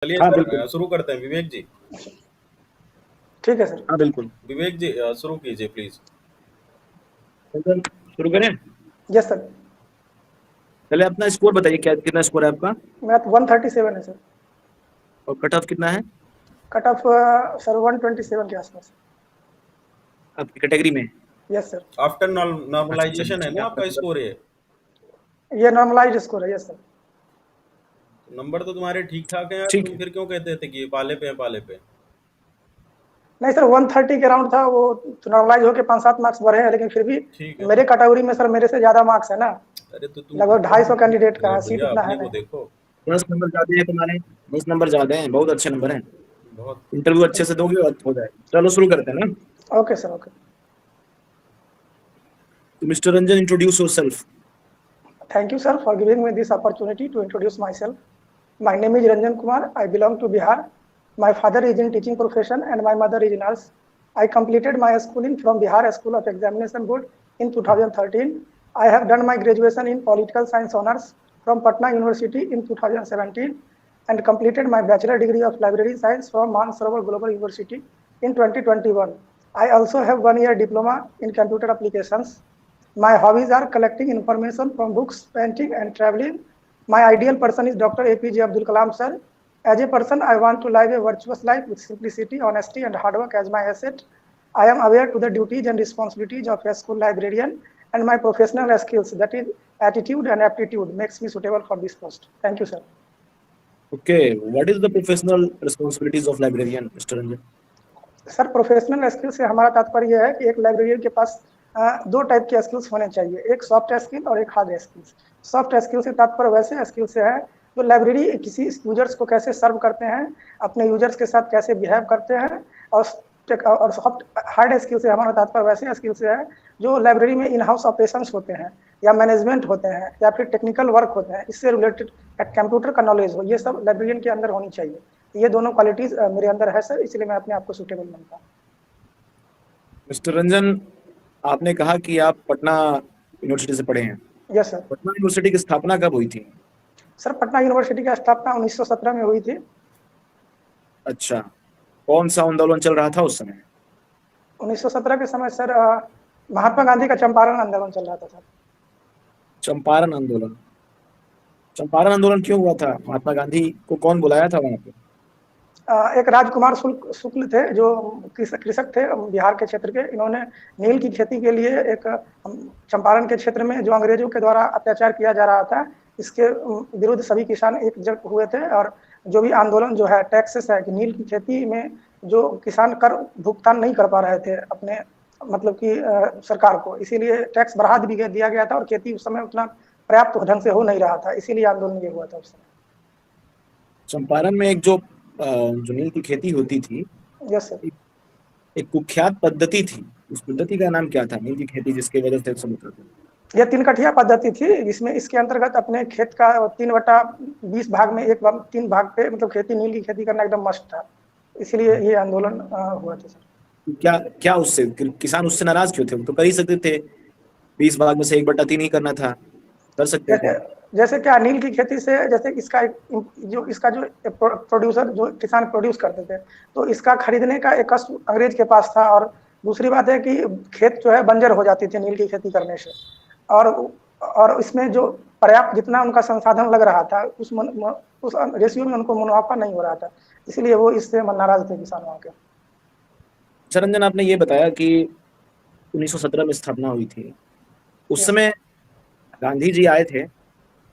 चलिए हाँ सर, बिल्कुल। शुरू करते हैं विवेक जी। ठीक है सर। हाँ बिल्कुल। विवेक जी, शुरू कीजिए प्लीज। चलिए, शुरू करें। Yes sir. पहले अपना स्कोर बताइए, क्या कितना स्कोर है आपका मैथ 137 है सर। और कट ऑफ कितना है कट ऑफ सर 127 के आसपास। आपकी कैटेगरी में? Yes sir. आफ्टर अच्छा चलिए नॉर्मलाइजेशन है ठीक है, ना आपका आपका पूरा। स्कोर ये? ये नॉर्मलाइज स्कोर है। Yes sir. नंबर तो तुम्हारे ठीक ठाक हैं यार, ठीक तुम है। फिर क्यों कहते थे कि ये पाले पे है पाले पे? नहीं सर, 130 के राउंड था वो, तो नॉर्मलाइज होकर 5-7 मार्क्स बढ़े हैं, लेकिन फिर भी ठीक है। मेरे कैटेगरी में सर मेरे से ज्यादा मार्क्स है ना। अरे तो तुम लगभग 250 कैंडिडेट का है, सीट भैया उतना है अपने को नहीं। देखो। 10 नंबर ज्यादा है तुम्हारे। 10 नंबर ज्यादा हैं, बहुत अच्छे नंबर हैं। बहुत। इंटरव्यू अच्छे से दोगे और हो जाएगा। चलो शुरू करते हैं ना। Okay sir, okay. तो mister Ranjan, introduce yourself. Thank you, sir, for giving me this opportunity to introduce myself. My name is Ranjan Kumar. I belong to Bihar. My father is in teaching profession and my mother is a nurse. I completed my schooling from Bihar School of Examination Board in 2013. I have done my graduation in political science honors from Patna University in 2017 and completed my bachelor degree of library science from Mansarovar Global University in 2021. I also have 1 year diploma in computer applications. My hobbies are collecting information from books, painting, and traveling. My ideal person is Dr. APJ Abdul Kalam, sir. As a person, I want to live a virtuous life with simplicity, honesty, and hard work as my asset. I am aware to the duties and responsibilities of a school librarian, and my professional skills, that is, attitude and aptitude, makes me suitable for this post. Thank you, sir. Okay, what is the professional responsibilities of librarian, mister Ranjan? Sir, professional skill से हमारा तात्पर्य यह है कि एक librarian के पास दो type के स्किल्स होने चाहिए, एक सॉफ्ट स्किल और एक हार्ड स्किल्स। सॉफ्ट स्किल से तात्पर्य वैसे स्किल से है जो लाइब्रेरी किसी यूजर्स को कैसे सर्व करते हैं, अपने यूजर्स के साथ कैसे बिहेव करते हैं। और सॉफ्ट हार्ड स्किल से हमारा तात्पर्य वैसे स्किल से है जो लाइब्रेरी में इन हाउस ऑपरेशंस होते हैं या मैनेजमेंट होते हैं या फिर टेक्निकल वर्क होते हैं, इससे रिलेटेड कंप्यूटर का नॉलेज हो, ये सब लाइब्रेरियन के अंदर होनी चाहिए। ये दोनों क्वालिटीज मेरे अंदर है सर, इसलिए मैं अपने आप को सूटेबल मानता हूँ। मिस्टर रंजन, आपने कहा कि आप पटना यूनिवर्सिटी से पढ़े हैं। Yes sir. पटना यूनिवर्सिटी की स्थापना कब हुई थी? सर, पटना यूनिवर्सिटी की स्थापना 1917 में हुई थी। अच्छा, कौन सा आंदोलन चल रहा था उस समय? 1917 के समय सर महात्मा गांधी का चंपारण आंदोलन चल रहा था सर। चंपारण आंदोलन। चंपारण आंदोलन क्यों हुआ था? महात्मा गांधी को कौन बुलाया था वहां पे? एक राजकुमार शुक्ल थे जो कृषक थे बिहार के क्षेत्र के। इन्होंने नील की खेती के लिए एक चंपारण के क्षेत्र में जो अंग्रेजों के द्वारा अत्याचार किया जा रहा था, इसके विरुद्ध सभी किसान एकजुट हुए थे। और जो भी आंदोलन जो है टैक्सेस है कि नील की खेती में जो किसान कर भुगतान नहीं कर पा रहे थे अपने मतलब कि सरकार को, इसीलिए टैक्स बढ़ा भी दिया गया था और खेती उस समय उतना पर्याप्त ढंग से हो नहीं रहा था, इसीलिए आंदोलन ये हुआ था उस समय। चंपारण में एक जो नील की खेती होती थी, यस सर। एक, एक कुख्यात पद्धति थी। उस पद्धति का नाम क्या था, नील की खेती जिसकी वजह से सब होता था? यह 3 कठिया पद्धति थी, जिसमें इसके अंतर्गत अपने खेत का 3/20 भाग में 3 भाग पे मतलब खेती नील की खेती करना एकदम मस्ट था, इसलिए ये आंदोलन हुआ था सर। क्या क्या उससे किसान उससे नाराज क्यों थे? वो तो कर ही सकते थे, 20 भाग में से 1/3 ही करना था, कर सकते थे। जैसे जैसे क्या नील की खेती से, जैसे इसका जो प्रोड्यूसर जो किसान प्रोड्यूस करते थे, तो इसका खरीदने का एक कष्ट अंग्रेज के पास था। और दूसरी बात है कि खेत जो है बंजर हो जाती थी नील की खेती करने से। और इसमें जो पर्याप्त जितना उनका संसाधन लग रहा था उस रेशियो में उनको मुनाफा नहीं हो रहा था, इसलिए वो इससे नाराज थे किसान वहाँ के। रंजन, आपने ये बताया कि 1917 में स्थापना हुई थी। उस यस। समय गांधी जी आए थे,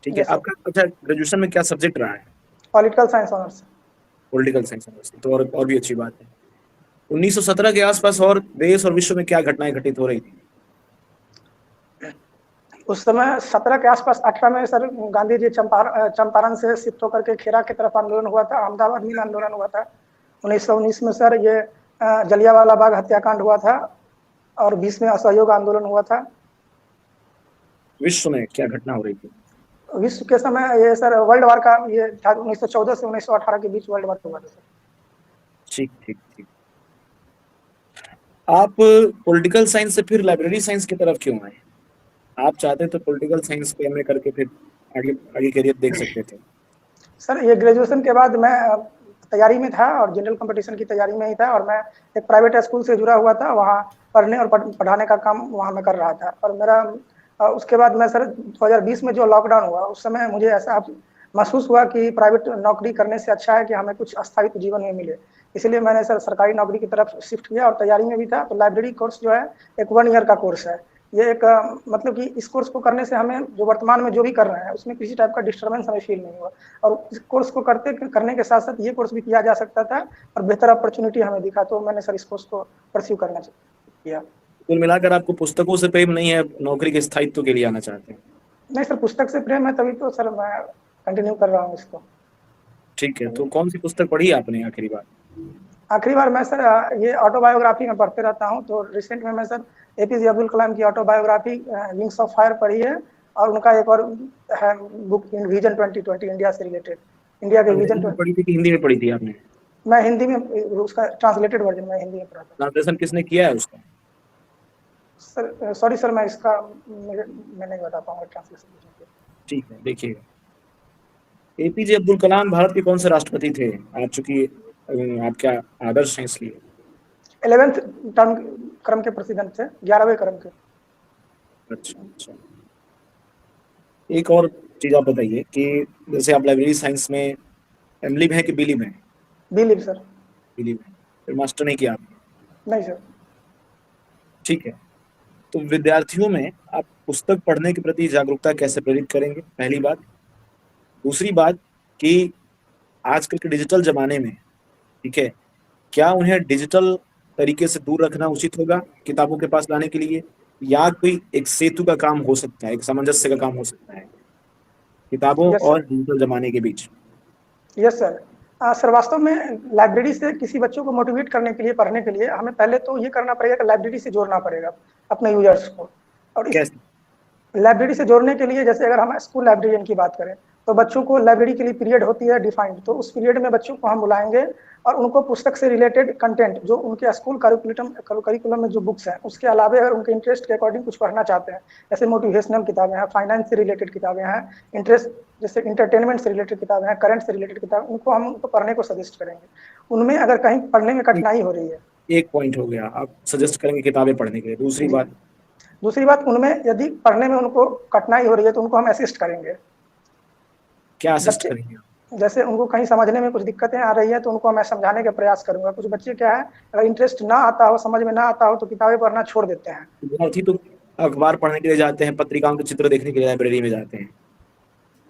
ठीक है। Yes sir. आपका अच्छा ग्रेजुएशन में क्या सब्जेक्ट रहा है? Political science honours. Political science. तो और भी अच्छी बात है। 1917 के आसपास और देश और विश्व में क्या घटनाएं घटित हो रही थी? उस समय 17 के आसपास, 18 में सर गांधी जी चंपारण से शिफ्ट होकर के खेरा की तरफ आंदोलन हुआ था, अहमदाबाद में आंदोलन हुआ था। 1919 में सर ये जलियांवाला बाग हत्याकांड हुआ था और 20 में असहयोग आंदोलन हुआ था। विश्व में क्या घटना हो रही थी? विश्व के समय ये सर वर्ल्ड वार का ये था, 1914 से 1918 के बीच वर्ल्ड वार हुआ था सर। ठीक ठीक ठीक। आप पॉलिटिकल साइंस से फिर लाइब्रेरी साइंस की तरफ क्यों आए? आप चाहते तो पॉलिटिकल साइंस पे एमए करके फिर आगे आगे करियर देख सकते थे। सर ये ग्रेजुएशन के बाद मैं तैयारी में था और जनरल कंपटीशन की तैयारी में ही था, और मैं एक प्राइवेट स्कूल से जुड़ा हुआ था, वहाँ पढ़ने और पढ़ाने का काम वहाँ मैं कर रहा था। और मेरा उसके बाद मैं सर 2020 में जो लॉकडाउन हुआ उस समय मुझे ऐसा महसूस हुआ कि प्राइवेट नौकरी करने से अच्छा है कि हमें कुछ स्थायित्व जीवन में मिले, इसलिए मैंने सर सरकारी नौकरी की तरफ शिफ्ट किया और तैयारी में भी था। तो लाइब्रेरी कोर्स जो है एक 1 ईयर का कोर्स है। ये एक मतलब कि इस कोर्स को करने से हमें जो वर्तमान में जो भी कर रहे हैं उसमें किसी टाइप का डिस्टर्बेंस हमें फील नहीं हुआ, और इस कोर्स को करने के साथ साथ ये कोर्स भी किया जा सकता था और बेहतर अपॉर्चुनिटी हमें दिखा, तो मैंने सर इस कोर्स को परस्यू करना किया। कुल मिलाकर आपको पुस्तकों से प्रेम नहीं है, नौकरी के स्थायित्व के लिए आना चाहते हैं? नहीं सर, पुस्तक से प्रेम है, तभी तो सर मैं कंटिन्यू कर रहा हूँ इसको। ठीक है, तो कौन सी पुस्तक पढ़ी आपने आखिरी बार? आखिरी बार मैं सर ये ऑटोबायोग्राफी में पढ़ते रहता हूँ, तो रिसेंट में मैं सर एपीजे अब्दुल कलाम की ऑटोबायोग्राफी विंग्स ऑफ फायर पढ़ी है, और उनका एक और है बुक विजन 2020 इंडिया से रिलेटेड, इंडिया के विजन पढ़ी थी कि हिंदी में पढ़ी थी आपने? मैं हिंदी में, उसका ट्रांसलेटेड वर्जन मैं हिंदी में पढ़ा था। ट्रांसलेशन किसने किया है उसका? सर सॉरी सर, मैं इसका मैं नहीं बता पाऊंगा ट्रांसलेशन। ठीक है, देखिएगा, एपीजे अब्दुल कलाम भारत के कौन से राष्ट्रपति थे? आप चूंकि आपका आदर्श है इसलिए। 11th टर्म क्रम के प्रेसिडेंट थे, 11वें क्रम के। अच्छा अच्छा, एक और चीज आप बताइए कि जैसे आप लाइब्रेरी साइंस में एमलिब है कि बिलिब है? Believe sir. बिलिब है, फिर मास्टर नहीं किया आपने? नहीं सर। ठीक है, तो विद्यार्थियों में आप पुस्तक पढ़ने के प्रति जागरूकता कैसे प्रेरित करेंगे, पहली बात। दूसरी बात कि आजकल के डिजिटल जमाने में, ठीक है, क्या उन्हें डिजिटल तरीके से दूर रखना उचित होगा किताबों के पास लाने के लिए, या कोई एक सेतु का काम हो सकता है, एक सामंजस्य का काम हो सकता है किताबों यस और सर। डिजिटल जमाने के बीच? Yes sir. सर वास्तव में लाइब्रेरी से किसी बच्चों को मोटिवेट करने के लिए, पढ़ने के लिए, हमें पहले तो ये करना पड़ेगा कि लाइब्रेरी से जोड़ना पड़ेगा अपने यूजर्स को। और इस कैसे? लाइब्रेरी से जोड़ने के लिए, जैसे अगर हम स्कूल लाइब्रेरियन की बात करें, तो बच्चों को लाइब्रेरी के लिए पीरियड होती है डिफाइंड, तो उस पीरियड में बच्चों को हम बुलाएंगे और उनको पुस्तक से रिलेटेड कंटेंट जो उनके स्कूल करिकुलम में जो बुक्स हैं उसके अलावा अगर उनके इंटरेस्ट के अकॉर्डिंग कुछ पढ़ना चाहते हैं, जैसे मोटिवेशनल किताबें हैं, फाइनेंस से रिलेटेड किताबें हैं, इंटरेस्ट जैसे इंटरटेनमेंट से रिलेटेड किताबें हैं, करंट से रिलेटेड किताबें, उनको पढ़ने को सजेस्ट करेंगे। उनमें अगर कहीं पढ़ने में कठिनाई हो रही है, एक पॉइंट हो गया, आप सजेस्ट करेंगे किताबें पढ़ने के लिए। दूसरी बात, उनमें यदि पढ़ने में उनको कठिनाई हो रही है तो उनको हम असिस्ट करेंगे। क्या असिस्ट बच्चे करेंगे? जैसे उनको कहीं समझने में कुछ दिक्कतें आ रही है तो उनको मैं समझाने का प्रयास करूंगा। कुछ बच्चे क्या है, अगर इंटरेस्ट ना आता हो, समझ में ना आता हो, तो किताबें पढ़ना छोड़ देते हैं। विद्यार्थी तो अखबार पढ़ने के लिए जाते हैं, पत्रिकाओं के चित्र देखने के लिए लाइब्रेरी में जाते हैं,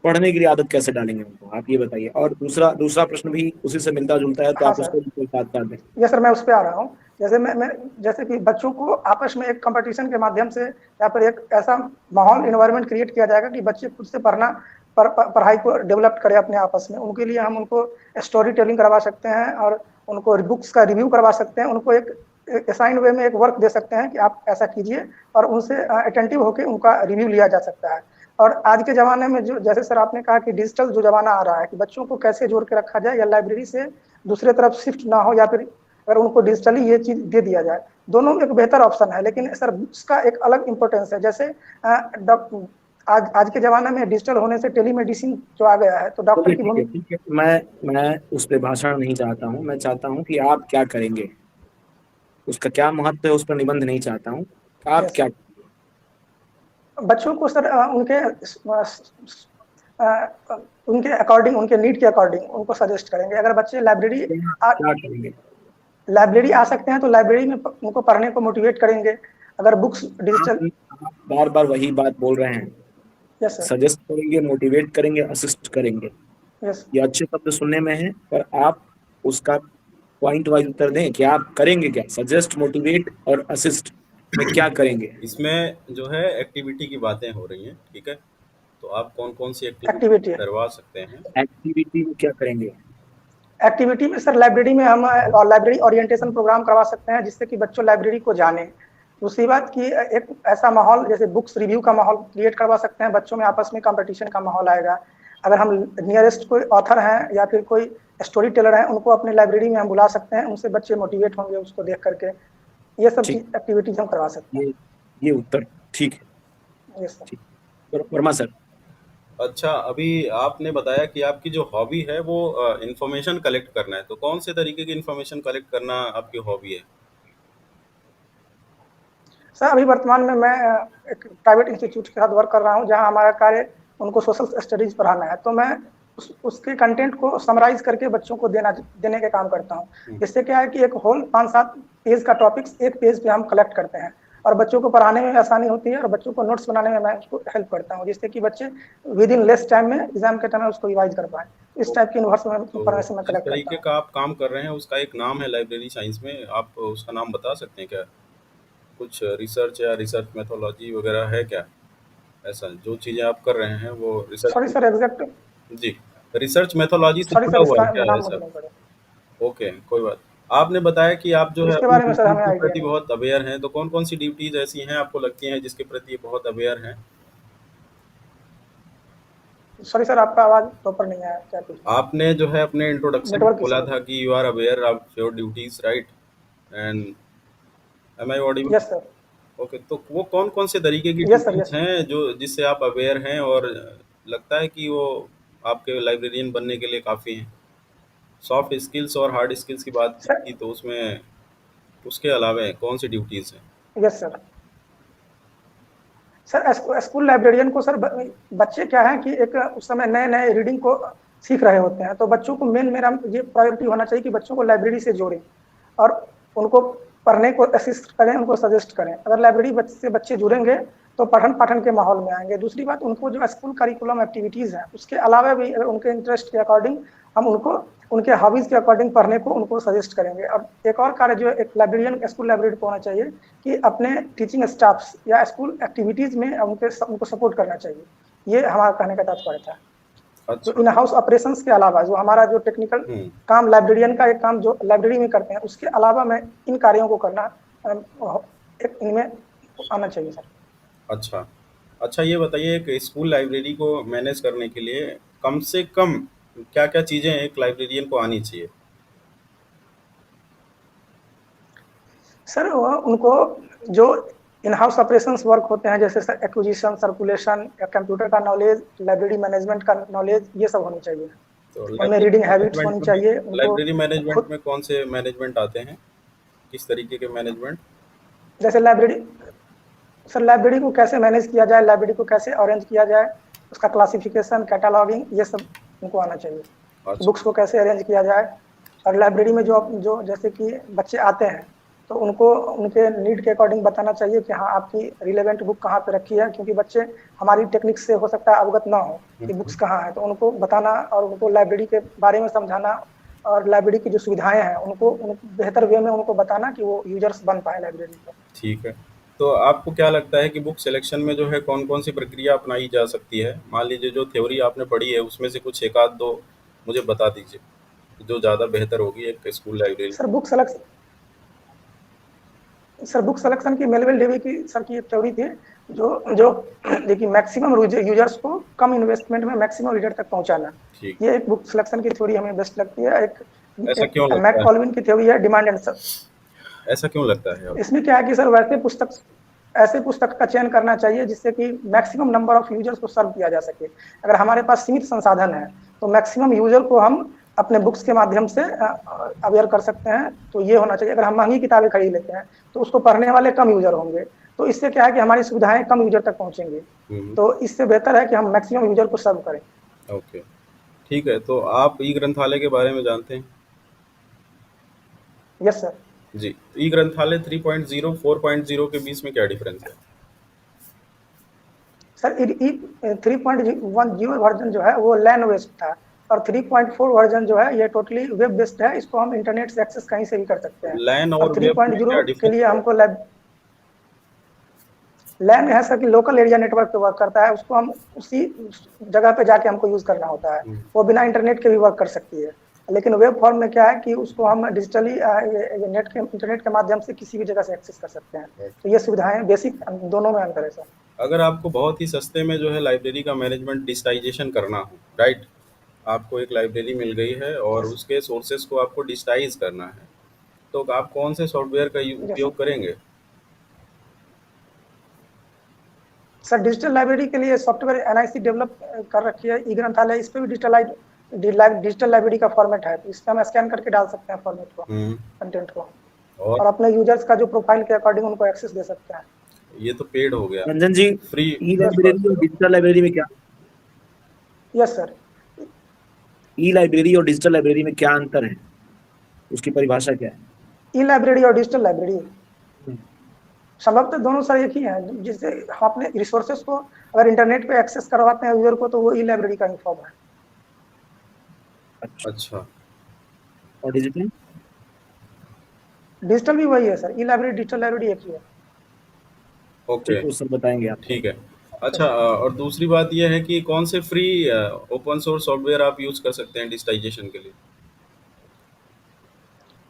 पढ़ने के लिए आदत कैसे डालेंगे उनको, आप ये बताइए। और दूसरा प्रश्न भी उसी से मिलता जुलता है, तो हाँ आप सर। उसको साथ साथ दें। ये सर मैं उस पर आ रहा हूँ। जैसे कि बच्चों को आपस में एक कंपटीशन के माध्यम से या फिर एक ऐसा माहौल इन्वायरमेंट क्रिएट किया जाएगा कि बच्चे खुद से पढ़ाई को डेवलप करें अपने आपस में। उनके लिए हम उनको स्टोरी टेलिंग करवा सकते हैं और उनको बुक्स का रिव्यू करवा सकते हैं। उनको एक असाइंड वे में एक वर्क दे सकते हैं कि आप ऐसा कीजिए, और उनसे अटेंटिव होकर उनका रिव्यू लिया जा सकता है। और आज के ज़माने में जो, जैसे सर आपने कहा कि डिजिटल जो ज़माना आ रहा है, कि बच्चों को कैसे जोड़ के रखा जाए या लाइब्रेरी से दूसरे तरफ शिफ्ट ना हो, या फिर अगर उनको डिजिटली ये चीज़ दे दिया जाए, दोनों एक बेहतर ऑप्शन है। लेकिन सर बुक्स का एक अलग इंपॉर्टेंस है। जैसे आज के ज़माने में डिजिटल होने से टेलीमेडिसिन जो आ गया है, तो डॉक्टर की भूमिका। ठीक है, मैं उस पर भाषण नहीं चाहता हूँ, मैं चाहता हूँ कि आप क्या करेंगे, उसका क्या महत्व है उस पर निबंध नहीं चाहता हूँ, आप क्या? बच्चों को सर उनके अकॉर्डिंग, उनके नीड के अकॉर्डिंग उनको सजेस्ट करेंगे। अगर बच्चे क्या करेंगे? लाइब्रेरी आ सकते हैं तो लाइब्रेरी में उनको पढ़ने को मोटिवेट करेंगे। अगर बुक्स डिजिटल। आप बार बार वही बात बोल रहे हैं, यस सर। सजेस्ट करेंगे, मोटिवेट करेंगे, असिस्ट करेंगे, यस। ये अच्छे शब्द सुनने में है, पर आप उसका पॉइंट वाइज उत्तर दें कि आप करेंगे क्या, सजेस्ट, मोटिवेट और असिस्ट में क्या करेंगे? इसमें जो है एक्टिविटी की बातें हो रही हैं, ठीक है, तो आप कौन कौन सी एक्टिविटी एक्टिविटी है। करवा सकते हैं? एक्टिविटी में क्या करेंगे? एक्टिविटी में सर लाइब्रेरी में हम लाइब्रेरी ओरिएंटेशन प्रोग्राम करवा सकते हैं, जिससे कि बच्चों लाइब्रेरी को जाने। दूसरी बात कि एक ऐसा माहौल, जैसे बुक्स रिव्यू का माहौल क्रिएट करवा सकते हैं, बच्चों में आपस में कंपटीशन का माहौल आएगा। अगर हम नियरेस्ट कोई ऑथर हैं या फिर कोई स्टोरी टेलर हैं, उनको अपने लाइब्रेरी में हम बुला सकते हैं, उनसे बच्चे मोटिवेट होंगे उसको देख करके। ये सब चीज एक्टिविटीज हम करवा सकते हैं। ये उत्तर ठीक है। Yes sir. वर्मा सर, अच्छा, अभी आपने बताया कि आपकी जो हॉबी है वो इंफॉर्मेशन कलेक्ट करना है, तो कौन से तरीके की इंफॉर्मेशन कलेक्ट करना आपकी हॉबी है? सर अभी वर्तमान में मैं एक प्राइवेट इंस्टीट्यूट के साथ वर्क कर रहा हूँ, जहाँ हमारा कार्य उनको सोशल स्टडीज पढ़ाना है। तो मैं उसके कंटेंट को समराइज करके बच्चों को देने के काम करता हूँ। जिससे क्या है कि एक होल 5-7 पेज का टॉपिक्स एक पेज पे हम कलेक्ट करते हैं, और बच्चों को पढ़ाने में आसानी होती है, और बच्चों को नोट्स बनाने में मैं उसको हेल्प करता हूँ, जिससे कि बच्चे विद इन लेस टाइम में एग्जाम के टाइम में उसको रिवाइज कर पाए। इस टाइप की तो इन्फॉर्मेशन मैं जिस कलेक्ट करता तरीके हूँ। का आप काम कर रहे हैं उसका एक नाम है लाइब्रेरी साइंस में, आप उसका नाम बता सकते हैं क्या? कुछ रिसर्च या रिसर्च मेथोलॉजी वगैरह है क्या? ऐसा जो चीज़ें आप कर रहे हैं वो रिसर्च। सॉरी सर, एग्जैक्ट जी, रिसर्च मेथोलॉजी से सॉरी जुड़ा सर, हुआ इसका है क्या नाम मुझे ऐसा? नहीं पड़ा। ओके, कोई बात। आपने बताया कि आप जो है इसके अपनी बारे में सर ड्यूटीज़ हमें के आइडिया प्रति नहीं बहुत अवेयर हैं, तो कौन-कौन सी ड्यूटीज़ ऐसी हैं आपको लगती हैं जिसके प्रति बहुत अवेयर हैं? है। सॉरी सर, आपका आवाज प्रॉपर नहीं आया, क्या पूछ रहे हैं? आपने जो है अपने इंट्रोडक्शन में नेटवर्क बोला इशू है। था कि you are aware of your duties, right? And am I audible? Yes sir. Okay, तो वो कौन-कौन से तरीके की यस सर। Duties yes. हैं जो जिससे आप अवेयर हैं और लगता है कि वो आपके लाइब्रेरियन बनने के लिए काफ़ी हैं? सॉफ्ट स्किल्स और हार्ड स्किल्स की बात की सर। थी, तो उसमें उसके अलावा कौन सी ड्यूटीज़ हैं? Yes sir. Sir school librarian को सर बच्चे क्या है कि एक उस समय नए नए रीडिंग को सीख रहे होते हैं, तो बच्चों को मेन मेरा ये प्रायोरिटी होना चाहिए कि बच्चों को लाइब्रेरी से जोड़ें, और उनको पढ़ने को असिस्ट करें, उनको सजेस्ट करें। अगर लाइब्रेरी से बच्चे जुड़ेंगे तो पठन पाठन के माहौल में आएंगे। दूसरी बात, उनको जो स्कूल करिकुलम एक्टिविटीज़ हैं उसके अलावा भी अगर उनके इंटरेस्ट के अकॉर्डिंग हम उनको उनके हॉबीज़ के अकॉर्डिंग पढ़ने को उनको सजेस्ट करेंगे। और एक और कार्य जो एक लाइब्रेरियन स्कूल लाइब्रेरी को होना चाहिए कि अपने टीचिंग स्टाफ्स या स्कूल एक्टिविटीज़ में उनको सपोर्ट करना चाहिए। ये हमारा कहने का तात्पर्य था। जो अच्छा। इन हाउस ऑपरेशंस के अलावा जो हमारा जो टेक्निकल हुँ। काम लाइब्रेरियन का एक काम जो लाइब्रेरी में करते हैं, उसके अलावा मैं इन कार्यों को करना एक इनमें आना चाहिए सर। अच्छा। अच्छा, ये बताइए एक स्कूल लाइब्रेरी को मैनेज करने के लिए कम से कम क्या-क्या चीज़ें एक लाइब्रेरियन को आनी चाहिए? सर उनको जो इन हाउस ऑपरेशंस वर्क होते हैं, जैसे सर एक्विजिशन, सर्कुलेशन या कंप्यूटर का नॉलेज, लाइब्रेरी मैनेजमेंट का नॉलेज, ये सब होनी चाहिए। तो उनमें रीडिंग हैबिट्स होनी चाहिए उनको। लाइब्रेरी मैनेजमेंट खुद में कौन से मैनेजमेंट आते हैं? किस तरीके के मैनेजमेंट? जैसे लाइब्रेरी सर लाइब्रेरी को कैसे मैनेज किया जाए, लाइब्रेरी को कैसे अरेंज किया जाए, उसका क्लासिफिकेशन, कैटालॉगिंग, ये सब उनको आना चाहिए। अच्छा। बुक्स को कैसे अरेंज किया जाए, और लाइब्रेरी में जो जो जैसे कि बच्चे आते हैं तो उनको उनके नीड के अकॉर्डिंग बताना चाहिए कि हाँ आपकी रिलेवेंट बुक कहाँ पे रखी है, क्योंकि बच्चे हमारी टेक्निक से हो सकता है अवगत ना हो हुँ, कि हुँ। बुक्स कहाँ है। तो उनको बताना और उनको लाइब्रेरी के बारे में समझाना, और लाइब्रेरी की जो सुविधाएं हैं उनको बेहतर वे में उनको बताना कि वो यूजर्स बन पाए लाइब्रेरी के। ठीक है। तो आपको क्या लगता है कि बुक सिलेक्शन में जो है कौन-कौन सी प्रक्रिया अपनाई जा सकती है? मान लीजिए जो थ्योरी आपने पढ़ी है उसमें से कुछ 1 आध 2 मुझे बता दीजिए, जो ज़्यादा बेहतर होगी एक school library. Sir book selection की मेलविल डेवी की सर की एक थ्योरी थी, जो जो देखिए मैक्सिमम यूजर्स को कम इन्वेस्टमेंट में मैक्सिमम रीडर तक पहुंचाना। ठीक। ये एक बुक सिलेक्शन की थ्योरी हमें बेस्ट लगती है। एक ऐसा एक क्यों मैक लगता है? कॉल्विन की थ्योरी है, डिमांड एंड सब। ऐसा क्यों लगता है आपको? इसमें क्या है कि सर ऐसे पुस्तक का चयन करना चाहिए जिससे कि मैक्सिमम नंबर ऑफ यूजर्स को सर्व किया जा सके। अगर हमारे पास सीमित संसाधन है तो मैक्सिमम यूजर को हम अपने बुक्स के माध्यम से अवेयर कर सकते हैं। तो ये होना चाहिए। अगर हम महंगी किताबें खरीद लेते हैं तो उसको पढ़ने वाले कम यूजर होंगे, तो इससे क्या है कि हमारी सुविधाएं कम यूजर तक पहुंचेंगी। हुँ, तो इससे बेहतर है कि हम मैक्सिमम यूजर को सर्व करें। ओके। ठीक है, तो आप ई-ग्रंथालय के बारे में जानते हैं? Yes sir. जी। तो ई-ग्रंथालय 3.0, 4.0 के बीच में क्या डिफरेंस है? सर 3.10 वर्जन जो है वो लैन बेस्ड था, और 3.4 वर्जन जो है ये टोटली वेब बेस्ड है। इसको हम इंटरनेट से एक्सेस कहीं से भी कर सकते हैं। लैन और और थ्री वेब पॉइंट में जीरो क्या के डिफरेंस लिए है? हमको लैन है सर कि लोकल एरिया नेटवर्क पे वर्क करता है, उसको हम उसी जगह पे जाके हमको यूज करना होता है। हुँ, वो बिना इंटरनेट के भी वर्क कर सकती है। लेकिन वेब फॉर्म में क्या है कि उसको हम डिजिटली ये इंटरनेट के माध्यम से किसी भी जगह से एक्सेस कर सकते हैं। तो ये सुविधाएं बेसिक दोनों में अंतर है सर। अगर आपको बहुत ही सस्ते में जो है लाइब्रेरी का मैनेजमेंट डिजिटाइजेशन करना हो, राइट? आपको एक लाइब्रेरी मिल गई है और यस। उसके सोर्सेज को आपको डिजिटाइज करना है, तो आप कौन से सॉफ्टवेयर का यस सर। उपयोग करेंगे? सर डिजिटल लाइब्रेरी के लिए सॉफ्टवेयर एनआईसी डेवलप कर रखी है, ई ग्रंथालय, इस पे भी डिजिटल लाइब्रेरी का फॉर्मेट है, तो इस पे हम स्कैन करके डाल सकते हैं फॉर्मेट को, कंटेंट को, और और अपने यूजर्स का जो प्रोफाइल के अकॉर्डिंग उनको एक्सेस दे सकते हैं। ये तो पेड हो गया। रंजन जी, फ्री ई लाइब्रेरी और डिजिटल लाइब्रेरी में क्या यस सर। ई लाइब्रेरी और डिजिटल लाइब्रेरी में क्या अंतर है, उसकी परिभाषा क्या है? ई लाइब्रेरी और डिजिटल लाइब्रेरी संभवतः दोनों सर एक ही है, जिससे हम अपने रिसोर्सेस को अगर इंटरनेट पे एक्सेस करवाते हैं यूजर को, तो वो ई लाइब्रेरी का ही फॉर्म है। अच्छा, और डिजिटल डिजिटल भी वही है सर, ई लाइब्रेरी डिजिटल लाइब्रेरी एक ही है। ओके, तो सर बताएंगे आप। ठीक है। अच्छा, और दूसरी बात यह है कि कौन से फ्री ओपन सोर्स सॉफ्टवेयर आप यूज़ कर सकते हैं डिजिटाइजेशन के लिए?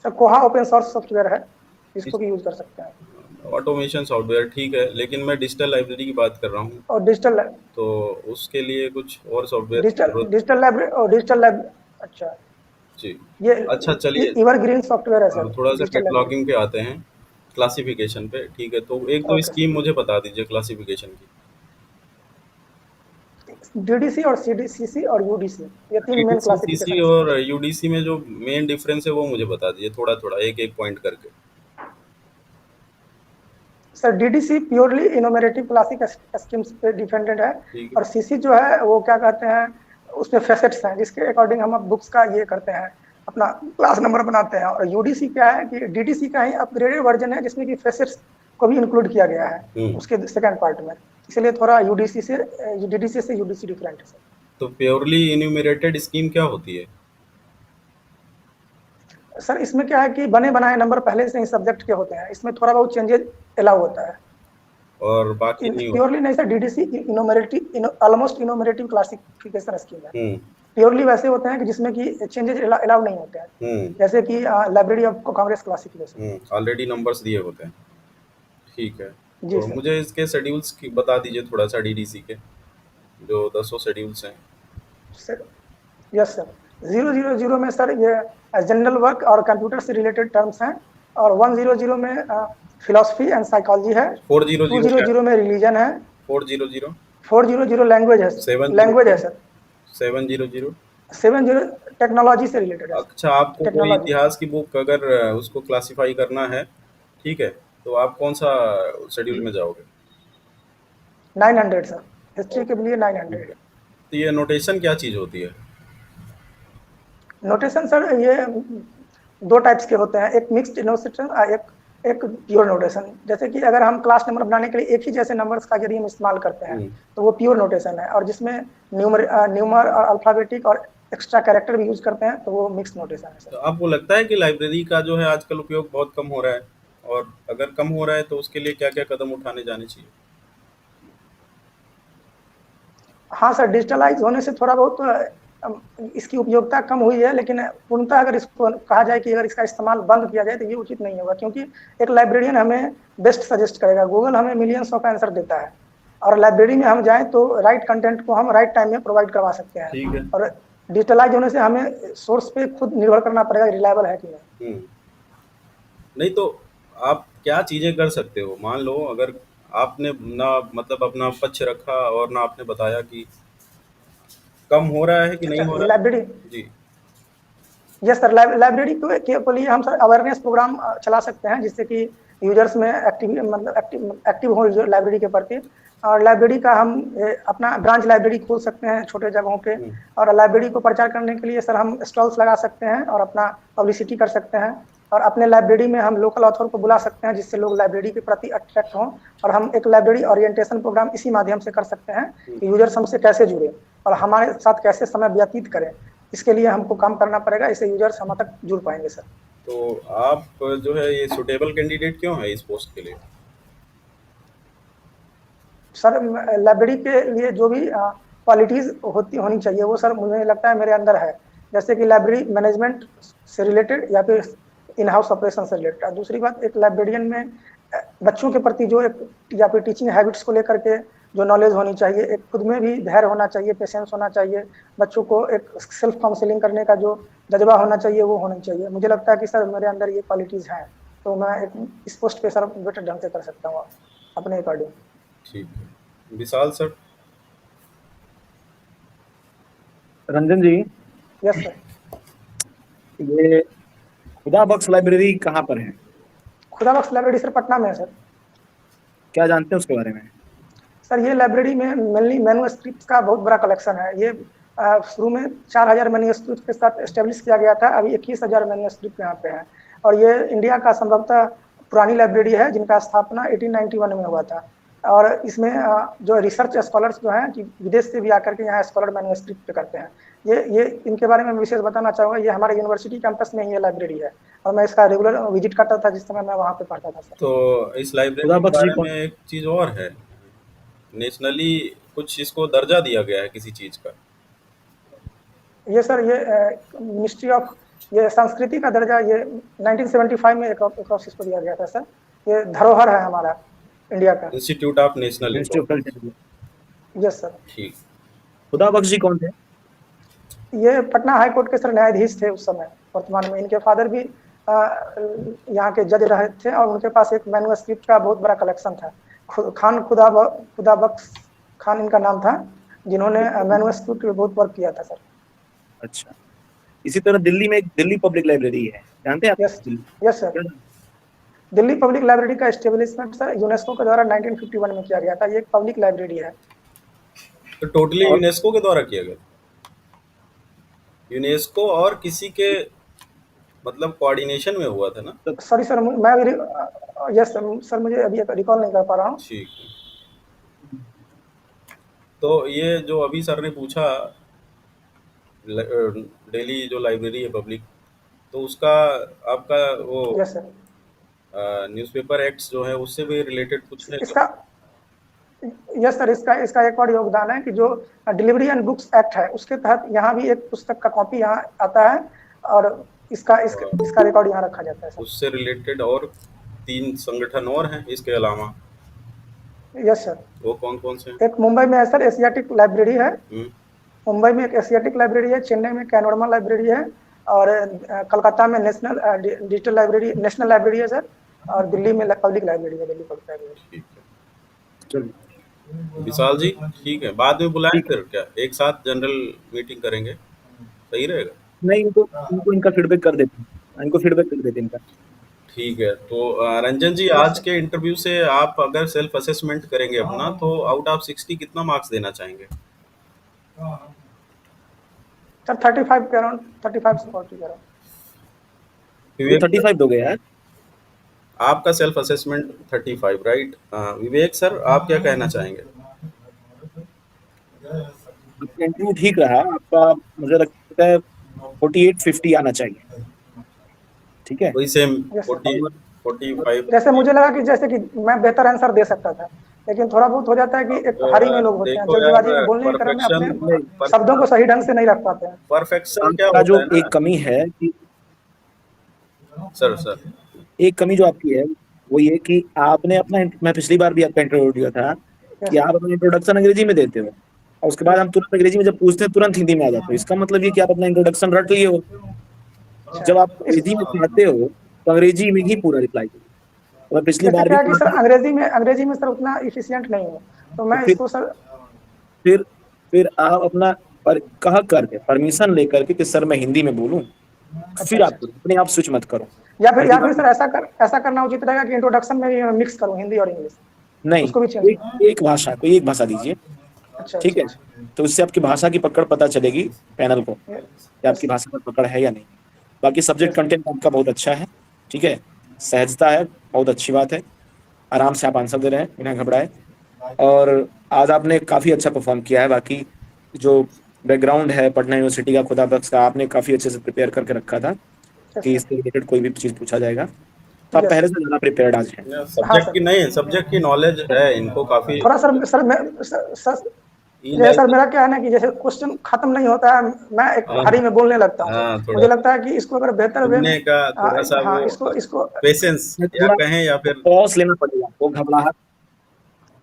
सर कोहा ओपन सोर्स सॉफ्टवेयर है, इसको भी यूज कर सकते हैं। ऑटोमेशन सॉफ्टवेयर ठीक है, लेकिन मैं डिजिटल लाइब्रेरी की बात कर रहा हूँ, और डिजिटल तो उसके लिए कुछ और सॉफ्टवेयर की डिजिटल जरूरत। डिजिटल लाइब्रेरी और डिजिटल लाइब अच्छा, जी। ये अच्छा, चलिए, एवरग्रीन सॉफ्टवेयर है सर, थोड़ा सा डिजिटल लाइब्रेरी। कैटलॉगिंग पे आते हैं, क्लासिफिकेशन पे। ठीक है, तो एक दो ओके स्कीम मुझे बता दीजिए क्लासिफिकेशन की। सर, डीडीसी और सीडीसीसी और यूडीसी, ये तीन main TDC, CC classification scheme और है। यूडीसी में जो मेन डिफरेंस है वो मुझे बता दीजिए, थोड़ा थोड़ा एक एक पॉइंट करके। Sir DDC purely enumerative classic schemes पे डिपेंडेंट है, ठीक और है। सीसी जो है वो क्या कहते हैं, उसमें फैसेट्स हैं जिसके अकॉर्डिंग हम बुक्स का ये करते हैं, अपना क्लास नंबर बनाते हैं। और यूडीसी क्या है कि डीडीसी का ही अपग्रेडेड वर्जन है, जिसमें कि फैसेट्स को भी इंक्लूड किया गया है उसके सेकंड पार्ट में, इसलिए थोड़ा यूडीसी से डीडीसी से यूडीसी डिफरेंट है सर। तो प्योरली इन्यूमरेटेड स्कीम क्या होती है? सर इसमें क्या है कि बने बनाए नंबर पहले से ही सब्जेक्ट के होते हैं, इसमें थोड़ा बहुत चेंजेस अलाउ होता है। और बाकी नहीं होता? प्योरली नहीं sir, DDC enumerative almost enumerative classification scheme है। हम्म प्योरली वैसे होते हैं कि जिसमें कि चेंजेस अलाउ नहीं होते हैं, हम्म जैसे कि library of Congress classification. Already numbers दिए होते हैं। ठीक है, जी तो सर। मुझे इसके शेड्यूल्स की बता दीजिए थोड़ा सा, डीडीसी के जो 10 शेड्यूल्स हैं। सर यस सर, 000 में सर ये जनरल वर्क और कंप्यूटर से रिलेटेड टर्म्स हैं, और 100 में फिलोसफी एंड साइकोलॉजी है, 400 क्या? 200 में रिलीजन है, 400? 400 लैंग्वेज है, 700? लैंग्वेज है सर, 700? 70 टेक्नोलॉजी से रिलेटेड है, अच्छा, आपको कोई टेक्नोलॉजी। इतिहास की बुक अगर उसको क्लासिफाई करना है, ठीक है, तो आप कौन सा शेड्यूल में जाओगे? 900 सर, हिस्ट्री के लिए 900। ठीक है, तो ये नोटेशन क्या चीज़ होती है? नोटेशन सर ये दो टाइप्स के होते हैं, एक मिक्स्ड नोटेशन और एक प्योर नोटेशन। जैसे कि अगर हम क्लास नंबर बनाने के लिए एक ही जैसे नंबर्स का यदि हम इस्तेमाल करते हैं तो वो प्योर नोटेशन है, और जिसमें न्यूमर और अल्फाबेटिक और एक्स्ट्रा कैरेक्टर भी यूज करते हैं तो वो मिक्स नोटेशन है तो सर। आपको लगता है कि लाइब्रेरी का जो है आजकल उपयोग बहुत कम हो रहा है? और अगर कम हो रहा है तो उसके लिए क्या क्या कदम उठाने जाने चाहिए? हाँ सर, डिजिटलाइज होने से थोड़ा बहुत इसकी उपयोगिता कम हुई है, लेकिन पूर्णतः अगर इसको कहा जाए कि अगर इसका इस्तेमाल बंद किया जाए तो ये उचित नहीं होगा, क्योंकि एक लाइब्रेरियन हमें बेस्ट सजेस्ट करेगा, गूगल हमें मिलियंस ऑफ आंसर देता है, और लाइब्रेरी में हम जाएं तो राइट कंटेंट को हम राइट टाइम में प्रोवाइड करवा सकते हैं। ठीक है। और डिजिटलाइज होने से हमें सोर्स पे खुद निर्भर करना पड़ेगा, रिलायबल है कि नहीं। नहीं तो आप क्या चीज़ें कर सकते हो? मान लो अगर आपने ना मतलब अपना पक्ष रखा और ना आपने बताया कि कम हो रहा है कि नहीं अच्छा, हो रहा लाइब्रेरी, है। जी। यस सर, लाइब्रेरी के लिए हम सर अवेयरनेस प्रोग्राम चला सकते हैं, जिससे कि यूजर्स में एक्टिव हो लाइब्रेरी के प्रति। और लाइब्रेरी का हम अपना ब्रांच लाइब्रेरी खोल सकते हैं छोटे जगहों पे, और लाइब्रेरी को प्रचार करने के लिए सर हम स्टॉल्स लगा सकते हैं और अपना पब्लिसिटी कर सकते हैं, और अपने लाइब्रेरी में हम लोकल ऑथर को बुला सकते हैं, जिससे लोग लाइब्रेरी के प्रति अट्रैक्ट हों। और हम एक लाइब्रेरी ओरिएंटेशन प्रोग्राम इसी माध्यम से कर सकते हैं कि यूजर्स हमसे कैसे जुड़े और हमारे साथ कैसे समय व्यतीत करें। इसके लिए हमको काम करना पड़ेगा, इससे यूजर्स हम तक जुड़ पाएंगे सर। तो आप जो है ये सुटेबल कैंडिडेट क्यों है इस पोस्ट के लिए? सर लाइब्रेरी के लिए जो भी क्वालिटीज होनी चाहिए वो सर मुझे लगता है मेरे अंदर है, जैसे कि लाइब्रेरी मैनेजमेंट से रिलेटेड या फिर इन हाउस ऑपरेशन से रिलेटेड। दूसरी बात, एक लाइब्रेरियन में बच्चों के प्रति जो एक या फिर टीचिंग हैबिट्स को लेकर के जो नॉलेज होनी चाहिए, एक खुद में भी धैर्य होना चाहिए, पेशेंस होना चाहिए, बच्चों को एक सेल्फ काउंसलिंग करने का जो जज्बा होना चाहिए वो होना चाहिए। मुझे लगता है कि सर मेरे अंदर ये क्वालिटीज़ हैं, तो मैं एक इस पोस्ट पे सर बेटर ढंग से कर सकता हूँ अपने अकॉर्डिंग। ठीक है। विशाल सर। रंजन जी, यस सर। ये खुदा बख्श लाइब्रेरी कहाँ पर है? खुदा बख्श लाइब्रेरी सर पटना में है सर। क्या जानते हैं उसके बारे में? सर ये लाइब्रेरी में मेनली मैन्युस्क्रिप्ट का बहुत बड़ा कलेक्शन है। ये शुरू में 4000 मैन्युस्क्रिप्ट के साथ एस्टेब्लिश किया गया था, अभी 21,000 मैन्युस्क्रिप्ट यहाँ पे है। और ये इंडिया का संभवतः पुरानी लाइब्रेरी है जिनका स्थापना 1891 में हुआ था। और इसमें जो रिसर्च स्कॉलर्स जो हैं कि विदेश से भी आकर के यहाँ स्कॉलर मैन्युस्क्रिप्ट करते हैं। ये इनके बारे में विशेष बताना चाहूँगा, ये हमारे यूनिवर्सिटी कैंपस में ही ये लाइब्रेरी है और मैं इसका रेगुलर विजिट करता था जिस समय मैं वहाँ पे पढ़ता था सर। तो इस लाइब्रेरी खुदा के बख्श जी बारे कौन? में एक चीज़ और है, नेशनली कुछ इसको दर्जा दिया गया है किसी चीज़ का। ये सर ये मिनिस्ट्री ऑफ ये संस्कृति का दर्जा ये 1975 में एक ऑफिस को दिया गया था सर। ये धरोहर है हमारा इंडिया का। Institute of national ministry of importance. Culture. Yes sir. ठीक। खुदा बख्श जी कौन थे? ये पटना हाई कोर्ट के सर न्यायाधीश थे उस समय। वर्तमान में इनके फादर भी यहाँ के जज रहे थे और उनके पास एक मैन्युस्क्रिप्ट का बहुत बड़ा कलेक्शन था। खान खुदा बख्श खान इनका नाम था, जिन्होंने मैन्युस्क्रिप्ट पे बहुत वर्क किया था सर। अच्छा, इसी तरह दिल्ली में एक दिल्ली पब्लिक लाइब्रेरी है, जानते हैं आप? Yes yes sir. Delhi public library का एस्टेब्लिशमेंट सर यूनेस्को के द्वारा 1951 में किया गया था। ये एक पब्लिक लाइब्रेरी है। तो टोटली और यूनेस्को के द्वारा किया गया, यूनेस्को और किसी के मतलब कोऑर्डिनेशन में हुआ था ना। सॉरी सर, मैं अभी यस सर मुझे अभी रिकॉल नहीं कर पा रहा हूँ। ठीक है। तो ये जो अभी सर ने पूछा, दिल्ली जो लाइब्रेरी है पब्लिक, तो उसका आपका वो यस सर। न्यूज़पेपर एक्ट्स जो है उससे भी रिलेटेड कुछ है क्या? इसका यस सर, इसका एक और योगदान है कि जो डिलीवरी एंड बुक्स एक्ट है उसके तहत यहाँ भी एक पुस्तक का कॉपी यहाँ आता है और इसका रिकॉर्ड यहाँ रखा जाता है सर। उससे रिलेटेड और 3 संगठन और हैं इसके अलावा, यस सर। वो कौन कौन से हैं? एक मुंबई में है सर, एशियाटिक लाइब्रेरी है। हम्म, मुंबई में एक एशियाटिक लाइब्रेरी है, चेन्नई में कैनोरमा लाइब्रेरी है और कलकत्ता में national digital library national library है सर। और दिल्ली में पब्लिक लाइब्रेरी है, दिल्ली पब्लिक लाइब्रेरी। ठीक है। चलिए, विशाल जी ठीक है, बाद में बुलाएं ठीक है। फिर क्या एक साथ जनरल मीटिंग करेंगे, सही रहेगा। नहीं, इनको इनका फीडबैक कर देते हैं, इनको फीडबैक कर देते हैं इनका। ठीक है। तो रंजन जी, यस आज सर। के इंटरव्यू से आप अगर सेल्फ असेसमेंट करेंगे अपना, तो आउट ऑफ 60 कितना मार्क्स देना चाहेंगे? सर 35 के अराउंड, 35 से 40 के अराउंड। विवेक सर, 35 दोगे यार? आपका सेल्फ असेसमेंट 35 राइट। विवेक सर, आप क्या कहना चाहेंगे? आपका इंटरव्यू ठीक रहा, आपका मुझे लगता है 48-50 आना चाहिए। ठीक है। वही सेम यस सर। 45। जैसे मुझे लगा कि जैसे कि मैं बेहतर आंसर दे सकता था, लेकिन थोड़ा बहुत हो जाता है कि एक हरी में लोग होते हैं, देखो जल्दीबाजी में यार, बोलने के क्रम में परफेक्शन अपने शब्दों को सही ढंग से नहीं रख पाते हैं। परफेक्शन क्या आपका होता जो है ना। एक कमी है कि सर सर एक कमी जो आपकी है वो ये कि आपने अपना मैं पिछली बार भी आपका इंटरव्यू दिया था यस कि सर। आप अपना इंट्रोडक्शन अंग्रेजी में देते हो और उसके बाद हम तुरंत अंग्रेजी में जब पूछते हैं तुरंत हिंदी में आ जाते हो। इसका मतलब ये कि आप अपना इंट्रोडक्शन रट लिए हो। जब आप इस अंग्रेजी में चाहते हो तो अंग्रेजी में ही पूरा रिप्लाई दो। तो मैं पिछली जैसे बार भी क्या है कि कहा सर था, अंग्रेजी में सर उतना इफिशिएंट नहीं हूँ, तो तो मैं इसको सर फिर आप अपना कह करके परमिशन लेकर के कि सर मैं हिंदी में बोलूं, अच्छा फिर आप अच्छा। अपने आप स्विच मत करो। या फिर सर ऐसा करना उचित रहेगा कि इंट्रोडक्शन में भी मिक्स करूँ हिंदी और इंग्लिश, नहीं, उसको भी चेंज एक करूँ। एक भाषा दीजिए। अच्छा ठीक अच्छा है, अच्छा। तो इससे आपकी भाषा की पकड़ पता चलेगी पैनल को कि यस आपकी भाषा पर पकड़ है या नहीं। बाकी सब्जेक्ट यस कंटेंट आपका बहुत अच्छा है। ठीक है, सहजता है, बहुत अच्छी बात है। आराम से आप आंसर दे रहे हैं बिना घबराए और आज आपने काफी अच्छा परफॉर्म किया है। बाकी जो बैकग्राउंड है पटना यूनिवर्सिटी का, खुदा बख्श का, आपने काफी अच्छे से प्रिपेयर करके रखा था यस कि सर। इससे रिलेटेड कोई भी चीज पूछा जाएगा, तो आप यस पहले सर। से ज्यादा प्रिपेयर्ड आज हैं। हाँ सब्जेक्ट सर। की नहीं, सब्जेक्ट की नॉलेज है इनको काफी। थोड़ा सर मैं सर ई जैसे सर लाइब्रेरी। मेरा क्या है ना कि जैसे क्वेश्चन खत्म नहीं होता है, मैं एक हाँ हरी में बोलने लगता हूँ सर। हाँ, थोड़ा मुझे लगता है कि इसको अगर बेहतर वे में सुनने का थोड़ा सा हाँ वो इसको इसको पेशेंस या थोड़ा कहें या फिर पॉज लेना पड़ेगा, वो घबराहट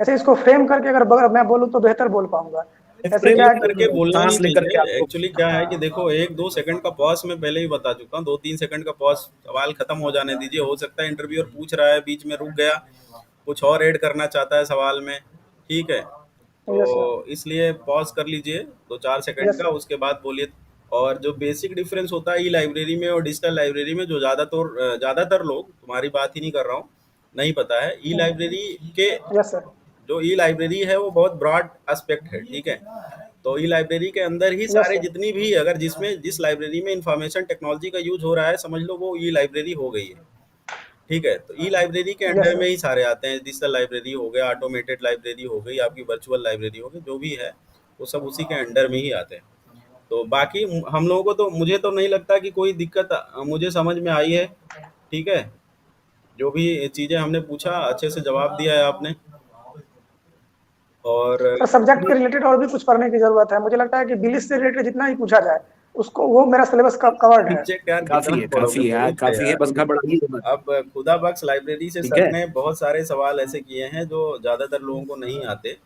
ऐसे इसको फ्रेम करके अगर मैं बोलूँ तो बेहतर बोल पाऊंगा। ऐसे फ्रेम क्या है करके कि बोलना नहीं सांस लेकर के चाहिए। आपको। एक्चुअली क्या है कि हाँ देखो, 1-2 सेकंड का पॉज मैं पहले ही बता चुका हूँ। 2-3 सेकंड का पॉज, सवाल खत्म हो जाने दीजिए। हो सकता है इंटरव्यूअर पूछ रहा है, बीच में रुक गया, कुछ और ऐड करना चाहता है सवाल में, ठीक है। Yes sir. तो इसलिए पॉज कर लीजिए 2-4 सेकंड यस का, सर। उसके बाद बोलिए। और जो बेसिक डिफरेंस होता है ई लाइब्रेरी में और डिजिटल लाइब्रेरी में, जो ज़्यादातर लोग, तुम्हारी बात ही नहीं कर रहा हूँ, नहीं पता है, ई लाइब्रेरी के यस सर। जो ई लाइब्रेरी है वो बहुत ब्रॉड एस्पेक्ट है, ठीक है। तो ई लाइब्रेरी के अंदर ही यस सारे सर। जितनी भी, अगर जिस लाइब्रेरी में इंफॉर्मेशन टेक्नोलॉजी का यूज हो रहा है, समझ लो वो ई लाइब्रेरी हो गई है, ठीक है। तो ई लाइब्रेरी के यस अंडर में सर। ही सारे आते हैं। डिजिटल लाइब्रेरी हो गया, ऑटोमेटेड लाइब्रेरी हो गई, आपकी वर्चुअल लाइब्रेरी हो गई, जो भी है वो सब उसी के अंडर में ही आते हैं। तो बाकी हम लोगों को तो, मुझे तो नहीं लगता कि कोई दिक्कत मुझे समझ में आई है, ठीक है। जो भी चीज़ें हमने पूछा अच्छे से जवाब दिया है आपने। और सर सब्जेक्ट के रिलेटेड और भी कुछ पढ़ने की जरूरत है। मुझे लगता है कि बिलिस से रिलेटेड जितना ही पूछा जाए उसको, वो मेरा सिलेबस कवर्ड है। सब्जेक्ट यार कितना काफी है, पढ़ोगे, काफी है यार, बहुत है काफी है, यार। बस घबराइए मत। अब खुदा बख्श लाइब्रेरी से ठीक सर है, ने बहुत सारे सवाल ऐसे किए हैं जो ज़्यादातर लोगों को नहीं आते,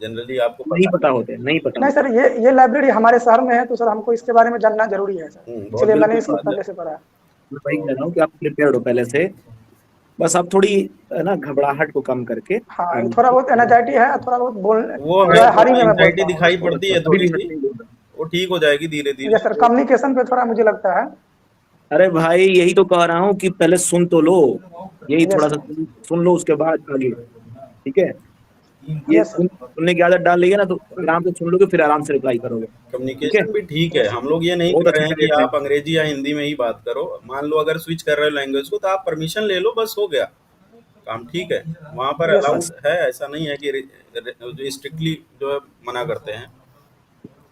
जनरली आपको नहीं पता पता होते, नहीं पता नहीं होते। सर, ये लाइब्रेरी हमारे शहर में है, तो सर हमको इसके बारे में जानना जरूरी है सर, है। बहुत इसलिए मैंने बिल्कुल इसको बात है। पहले से पढ़ा है। मैं वही कह रहा हूँ कि आप प्रिपेयर्ड हो पहले से, बस आप थोड़ी ना घबराहट को कम करके हाँ, आगे थोड़ा बढ़िए, बहुत ठीक है। एनजाइटी है, थोड़ा बहुत बोल वो जो है, है हारी थोड़ा में मैं एंग्जाइटी बोलता हूँ। दिखाई पड़ती है अभी थोड़ी भी सी, नहीं बोल रहा। वो ठीक हो जाएगी धीरे ये धीरे। सर कम्युनिकेशन पे थोड़ा मुझे लगता है। अरे भाई, यही तो कह रहा हूँ कि पहले सुन तो लो, यही यस थोड़ा सा सर। सुन लो, उसके बाद आगे, ठीक है। ये यस सर। सुनने की आदत डाल लीजिए ना, तो आराम से सुन लोगे, फिर आराम से रिप्लाई करोगे, ठीक है। कम्युनिकेशन भी ठीक है, यस हम लोग ये नहीं बहुत कर अच्छा रहे हैं कि करिएगा। आप अंग्रेजी या हिंदी में ही बात करो। मान लो अगर स्विच कर रहे हो लैंग्वेज को, तो आप परमिशन ले लो, बस हो गया काम, ठीक है। वहाँ पर यस सर। अलाउड है, ऐसा नहीं है कि जो स्ट्रिक्टली जो है मना करते हैं।